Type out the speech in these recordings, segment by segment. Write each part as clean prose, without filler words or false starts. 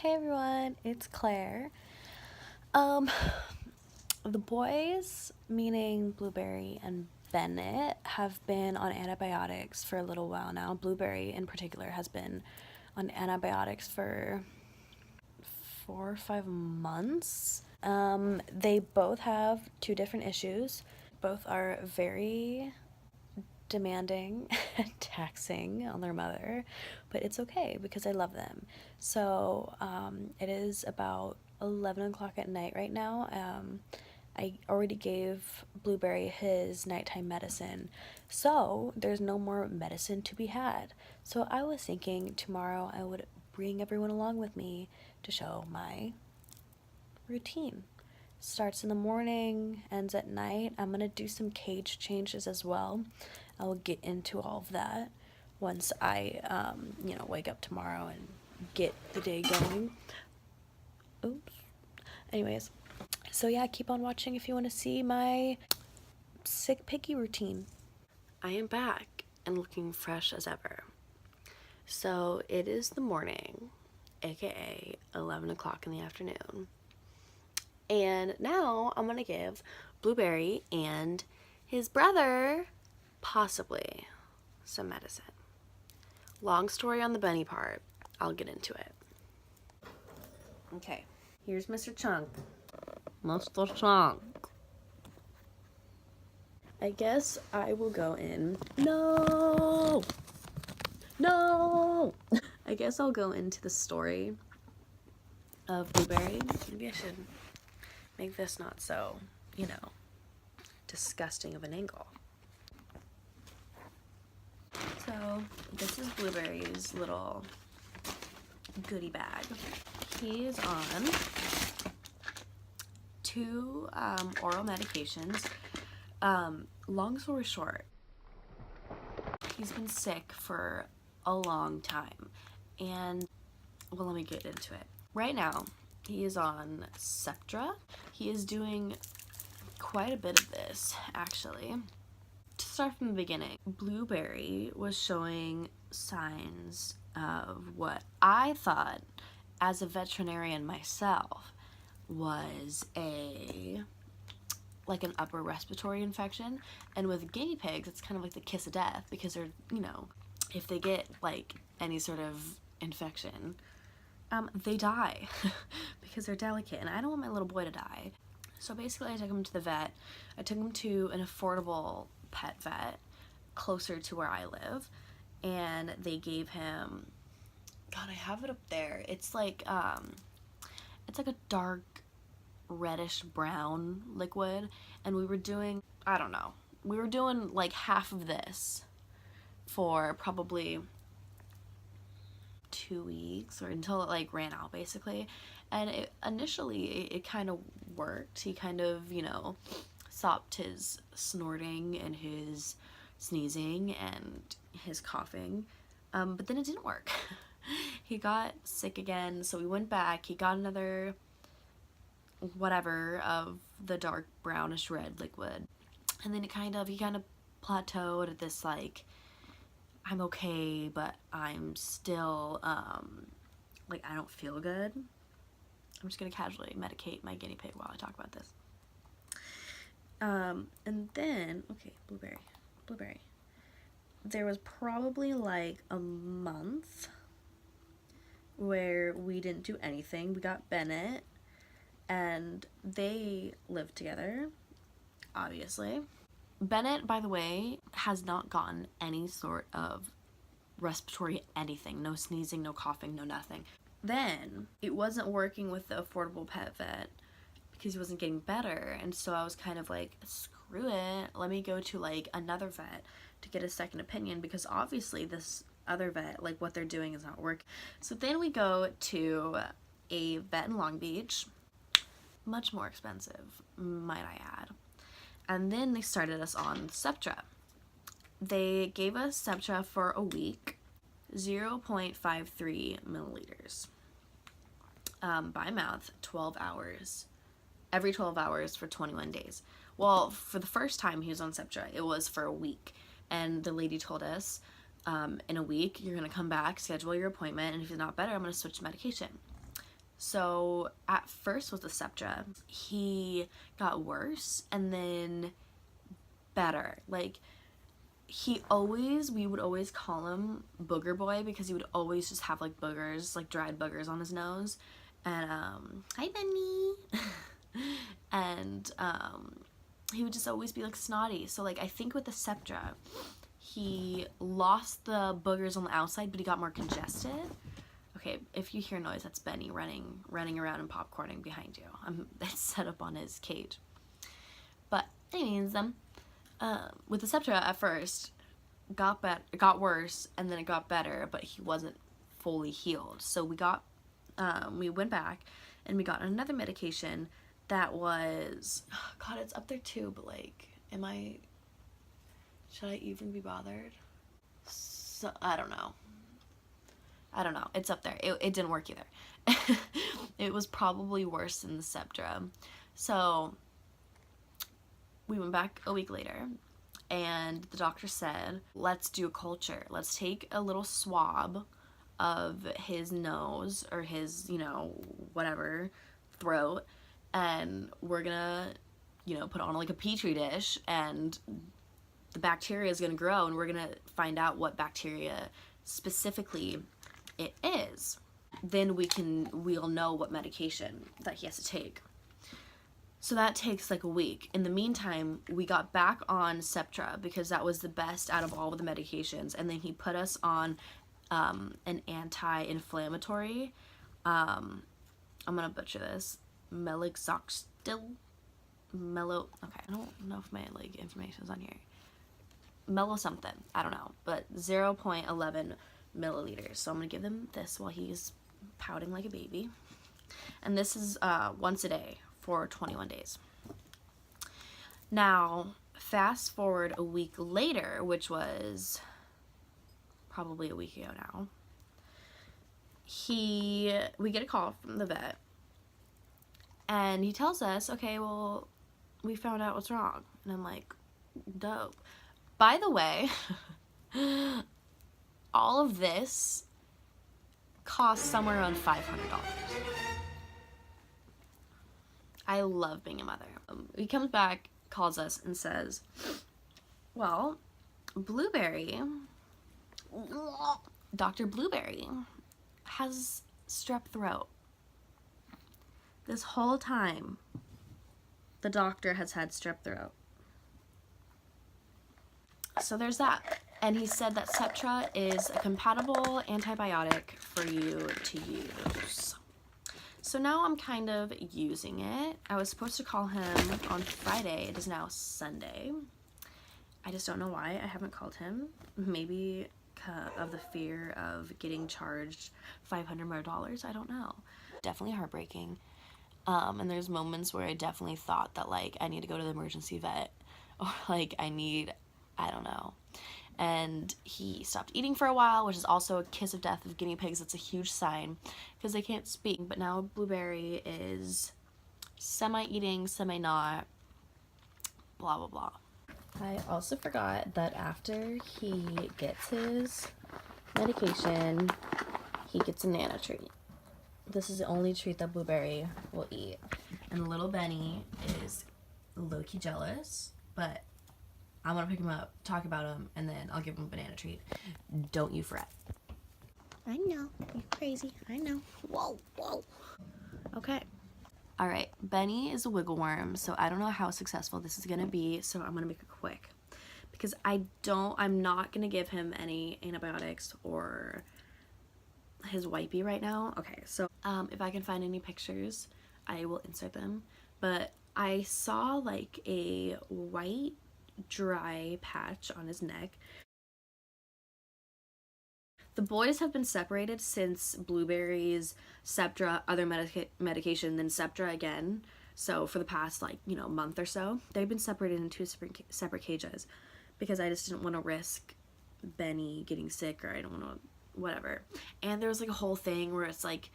Hey everyone, it's Claire. Um, the boys, meaning Blueberry and Bennet, have been on antibiotics for a little while now. Blueberry, in particular, has been on antibiotics for 4 or 5 months. They both have two different issues. Both are very demanding and taxing on their mother, but it's okay because I love them. So it is about 11 o'clock at night right now. I already gave Blueberry his nighttime medicine, so there's no more medicine to be had. So I was thinking tomorrow I would bring everyone along with me to show my routine. Starts in the morning, ends at night. I'm gonna do some cage changes as well. I will get into all of that once I, wake up tomorrow and get the day going. Oops. Anyways, so yeah, keep on watching if you want to see my sick piggy routine. I am back and looking fresh as ever. So it is the morning, aka 11 o'clock in the afternoon. And now I'm gonna give Blueberry and his brother possibly some medicine. Long story on the bunny part. I'll get into it. Okay, here's Mr. Chunk. Mr. Chunk. I guess I will go in. No! No! I guess I'll go into the story of Blueberry. Maybe I should make this not so, disgusting of an angle. So this is Blueberry's little goodie bag. He is on 2 oral medications. Long story short, he's been sick for a long time, and well, let me get into it. Right now, he is on Septra. He is doing quite a bit of this, actually. To start from the beginning, Blueberry was showing signs of what I thought, as a veterinarian myself, was an upper respiratory infection. And with guinea pigs, it's kind of like the kiss of death, because they're, if they get like any sort of infection, they die because they're delicate, and I don't want my little boy to die. So basically I took him to the vet. I took him to an affordable pet vet closer to where I live, and they gave him, God, I have it up there. It's like a dark reddish brown liquid, and we were doing like half of this for probably 2 weeks, or until it like ran out basically. And initially it kind of worked. He kind of, stopped his snorting and his sneezing and his coughing, but then it didn't work. He got sick again, so we went back. He got another whatever of the dark brownish red liquid, and then he kind of plateaued at this like, I'm okay, but I'm still I don't feel good. I'm just gonna casually medicate my guinea pig while I talk about this. And then, okay, Blueberry. There was probably like a month where we didn't do anything. We got Bennet, and they lived together, obviously. Bennet, by the way, has not gotten any sort of respiratory anything. No sneezing, no coughing, no nothing. Then it wasn't working with the affordable pet vet because he wasn't getting better, and so I was kind of like, screw it, let me go to like another vet to get a second opinion, because obviously this other vet, like what they're doing is not working. So then we go to a vet in Long Beach, much more expensive, might I add. And then they started us on Septra. They gave us Septra for a week, 0.53 milliliters by mouth, 12 hours, every 12 hours for 21 days. Well, for the first time he was on Septra, it was for a week. And the lady told us, in a week, you're going to come back, schedule your appointment, and if you're not better, I'm going to switch medication. So at first with the Sceptra, he got worse and then better. Like, we would always call him Booger Boy because he would always just have like boogers, like dried boogers on his nose. And hi Benny. And he would just always be like snotty. So like I think with the Sceptra, he lost the boogers on the outside, but he got more congested. Okay, if you hear noise, that's Benny running around and popcorning behind you. It's set up on his cage. But anyways, with the Sceptra at first, it got worse, and then it got better, but he wasn't fully healed. So we went back, and we got another medication that was, oh God, it's up there too, but like, should I even be bothered? So, I don't know. It's up there. It didn't work either. It was probably worse than the Sceptra. So we went back a week later, and the doctor said, let's do a culture. Let's take a little swab of his nose or his, whatever, throat, and we're gonna, put on like a petri dish, and the bacteria is gonna grow, and we're gonna find out what bacteria specifically it is. Then we'll know what medication that he has to take. So that takes like a week. In the meantime, we got back on Sceptra because that was the best out of all of the medications, and then he put us on an anti-inflammatory, I'm gonna butcher this, okay, I don't know if my like information's on here, mellow something, I don't know, but 0.11 milliliters. So I'm gonna give him this while he's pouting like a baby, and this is once a day for 21 days. Now fast forward a week later, which was probably a week ago now, we get a call from the vet, and he tells us, okay, well, we found out what's wrong. And I'm like, dope. By the way, all of this cost somewhere around $500. I love being a mother. He comes back, calls us, and says, well, Blueberry, Dr. Blueberry, has strep throat. This whole time, the doctor has had strep throat. So there's that. And he said that Sceptra is a compatible antibiotic for you to use. So now I'm kind of using it. I was supposed to call him on Friday. It is now Sunday. I just don't know why I haven't called him. Maybe of the fear of getting charged $500 more. I don't know. Definitely heartbreaking. And there's moments where I definitely thought that like I need to go to the emergency vet, or like I don't know. And he stopped eating for a while, which is also a kiss of death of guinea pigs. It's a huge sign because they can't speak. But now Blueberry is semi-eating, semi-not, blah, blah, blah. I also forgot that after he gets his medication, he gets a nano treat. This is the only treat that Blueberry will eat. And little Benny is low-key jealous, but I'm gonna pick him up, talk about him, and then I'll give him a banana treat. Don't you fret. I know, you're crazy, I know. Whoa, whoa. Okay. All right, Benny is a wiggle worm, so I don't know how successful this is gonna be, so I'm gonna make it quick. Because I'm not gonna give him any antibiotics or his wipey right now. Okay, so if I can find any pictures, I will insert them. But I saw like a white dry patch on his neck. The boys have been separated since Blueberry's Sceptra, other medication, then Sceptra again. So for the past month or so, they've been separated in two separate cages because I just didn't want to risk Benny getting sick, or I don't want to whatever. And there was like a whole thing where it's like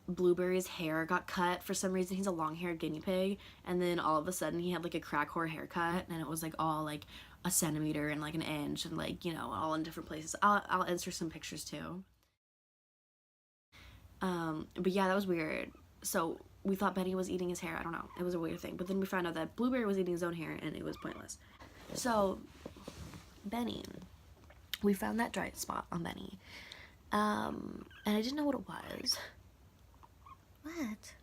Blueberry's hair got cut for some reason. He's a long-haired guinea pig, and then all of a sudden he had like a crack whore haircut, and it was like all like a centimeter and like an inch, and like all in different places. I'll insert some pictures too. But yeah, that was weird. So we thought Benny was eating his hair. I don't know. It was a weird thing. But then we found out that Blueberry was eating his own hair, and it was pointless. So Benny, we found that dry spot on Benny. And I didn't know what it was. What?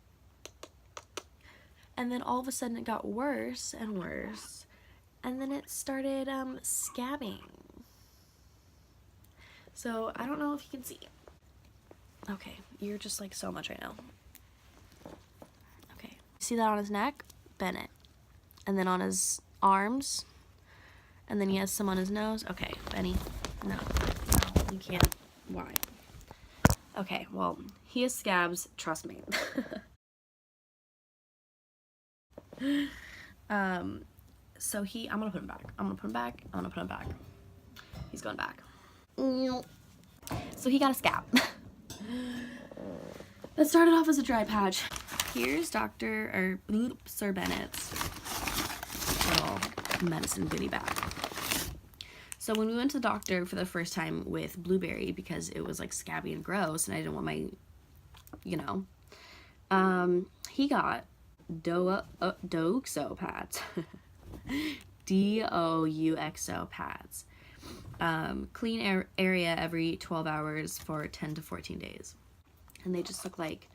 And then all of a sudden it got worse and worse. And then it started scabbing. So I don't know if you can see. Okay, you're just like so much right now. Okay, see that on his neck? Bennet. And then on his arms. And then he has some on his nose. Okay, Benny, no, you can't. Why? Okay, well, he has scabs, trust me. So I'm gonna put him back. I'm gonna put him back. He's going back. So he got a scab. That started off as a dry patch. Here's Sir Bennet's little medicine goodie bag. So when we went to the doctor for the first time with Blueberry, because it was like scabby and gross and I didn't want my, he got Douxo pads. Douxo pads. Clean area every 12 hours for 10 to 14 days. And they just look like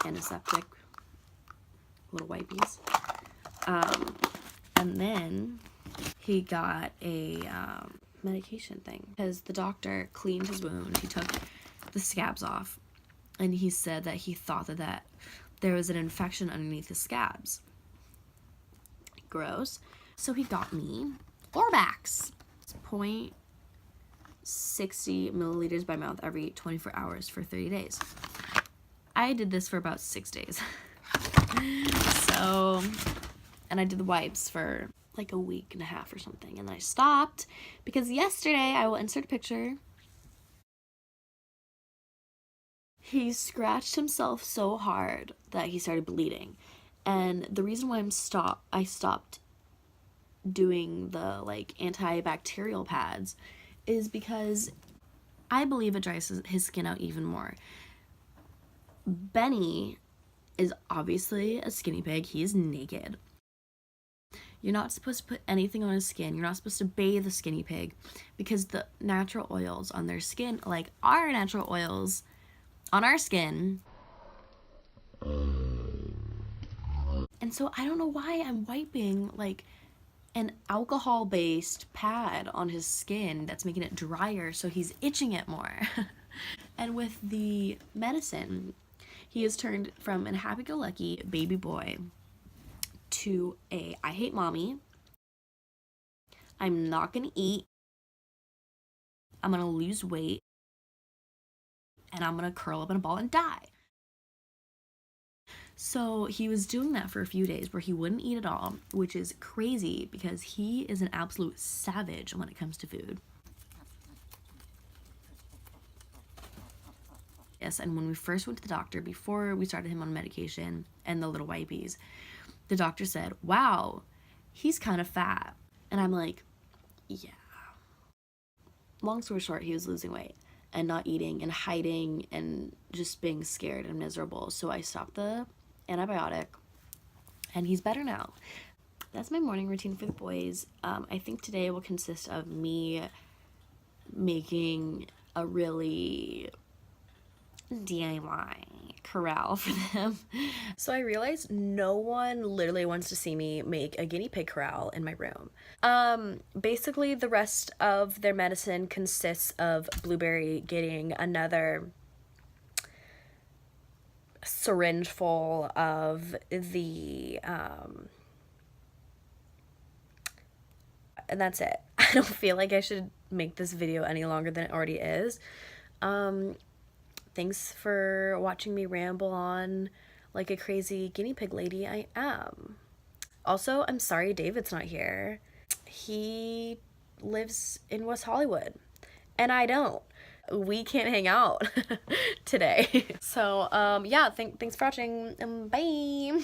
antiseptic little wipies. And then he got a medication thing because the doctor cleaned his wound. He took the scabs off and he said that he thought that there was an infection underneath the scabs. Gross. So he got me Orbax. It's 0.60 milliliters by mouth every 24 hours for 30 days. I did this for about 6 days. So, and I did the wipes for like a week and a half or something, and then I stopped because yesterday, I will insert a picture, he scratched himself so hard that he started bleeding. And the reason why I stopped doing the like antibacterial pads is because I believe it dries his skin out even more. Benny is obviously a skinny pig. He is naked. You're not supposed to put anything on his skin. You're not supposed to bathe a skinny pig because the natural oils on their skin, like our natural oils on our skin. And so I don't know why I'm wiping like an alcohol-based pad on his skin that's making it drier, so he's itching it more. And with the medicine, he has turned from a happy-go-lucky baby boy to I hate mommy, I'm not gonna eat, I'm gonna lose weight, and I'm gonna curl up in a ball and die. So he was doing that for a few days where he wouldn't eat at all, which is crazy because he is an absolute savage when it comes to food. Yes, and when we first went to the doctor, before we started him on medication and the little wipies, the doctor said, wow, he's kind of fat. And I'm like, yeah. Long story short, he was losing weight and not eating and hiding and just being scared and miserable. So I stopped the antibiotic and he's better now. That's my morning routine for the boys. I think today will consist of me making a really DIY corral for them. So I realized no one literally wants to see me make a guinea pig corral in my room. Basically the rest of their medicine consists of Blueberry getting another syringe full of the and that's it. I don't feel like I should make this video any longer than it already is. Thanks for watching me ramble on like a crazy guinea pig lady I am. Also, I'm sorry David's not here. He lives in West Hollywood and I don't. We can't hang out today. So, yeah, thanks for watching. Bye.